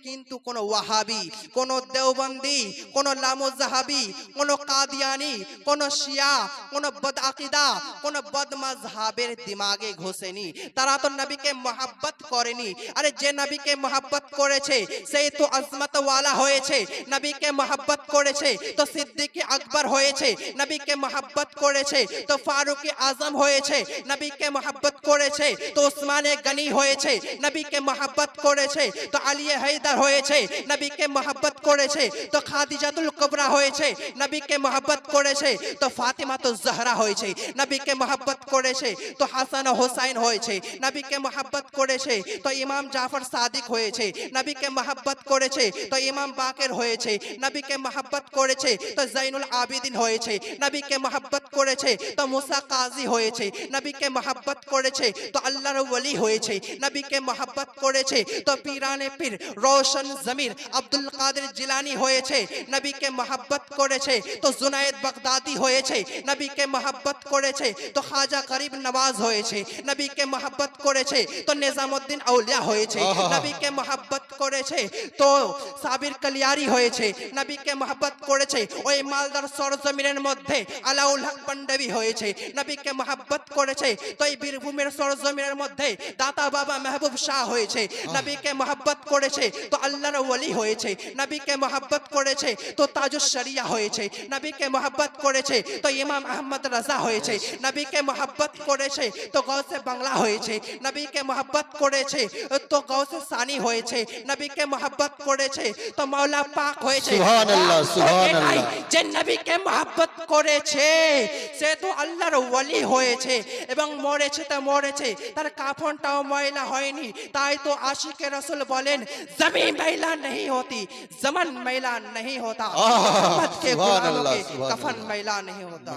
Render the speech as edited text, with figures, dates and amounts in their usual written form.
কিন্তু কোন ওয়াহাবি, কোন দেওবন্দি, কোন লামুজাহাবি, কোন কাদিয়ানি, কোন শিয়া, কোন বদআকিদা, কোন বদমাযহাবের দিমাগে ঘোষেনি। তারা তো নবীকে মহব্বত করেনি। আরে যে নবীকে মহব্বত করেছে সেই তো আজমত ওয়ালা হয়েছে। নবীকে মহব্বত করেছে তো সিদ্দিক আকবর হয়েছে। নবীকে মহব্বত করেছে তো ফারুক আজম হয়েছে। নবীকে মহব্বত করেছে তো উসমানে গনি হয়েছে। নবীকে মহব্বত করেছে তো আলী হায়দার হয়েছে। নবীকে মহব্বত করেছে তো খাদিজাতুল কুবরা হয়েছে। নবীকে মহব্বত করেছে তো ফাতিমাতুজ জাহরা হয়েছে। নবীকে মহব্বত করেছে তো হাসান ও হুসাইন হয়েছে। নবীকে মহব্বত করেছে তো ইমাম জাফর সাদিক হয়েছে। নবীকে মহব্বত করেছে তো ইমাম বাকের হয়েছে। নবীকে মহব্বত করেছে তো জৈনুল আবিদিন হয়েছে। নবীকে মহব্বত করেছে তো মুসা কাজী হয়েছে। নবীকে মহব্বত করেছে তো আল্লাহর ওলি হয়েছে। নবীকে মহব্বত করেছে তো পীরানে পীর রোশন জমির আব্দুল কাদের জিলানী হয়েছে। নবীকে মহব্বত করেছে তো জুনায়েদ বাগদাদি হয়েছে। নবীকে মহব্বত করেছে তো খাজা গরিব নওয়াজ হয়েছে। নবীকে মহব্বত করেছে তো নিজামউদ্দিন আউলিয়া হয়েছে। নবীকে মহব্বত করেছে তো সাবির কলিয়ারি হয়েছে। নবীকে মহব্বত করেছে ওই মালদার সরজমিনের মধ্যে আলাউল হক পান্ডবী হয়েছে। নবীকে মহব্বত করেছে তো এই বীরভূমের সরজমিনের মধ্যে দাতা বাবা মেহবুব শাহ হয়েছে। নবীকে মহব্বত করেছে তো আল্লাহর ওলি হয়েছে। নবীকে মহব্বত করেছে তো তাজুশ শরিয়া হয়েছে। নবীকে মহব্বত করেছে তো ইমাম আহমদ রাজা হয়েছে। নবীকে মহব্বত করেছে তো গৌসে বাংলা হয়েছে। নবীকে মহব্বত করেছে তো গৌসে সানি হয়েছে। নবীকে মহব্বত করেছে তো মাওলা পাক হয়েছে। সুবহানাল্লাহ, সুবহানাল্লাহ। যে নবীকে মহব্বত করেছে সে তো আল্লাহর ওলি হয়েছে এবং মরেছে তো মরেছে, তার কাফনটাও ময়লা হয়নি। তাই তো আশিকে রাসূল বলেন জমি मैला नहीं होती, जमन मैला नहीं होता, मोहम्मद के गुलामों के कफन मैला नहीं होता।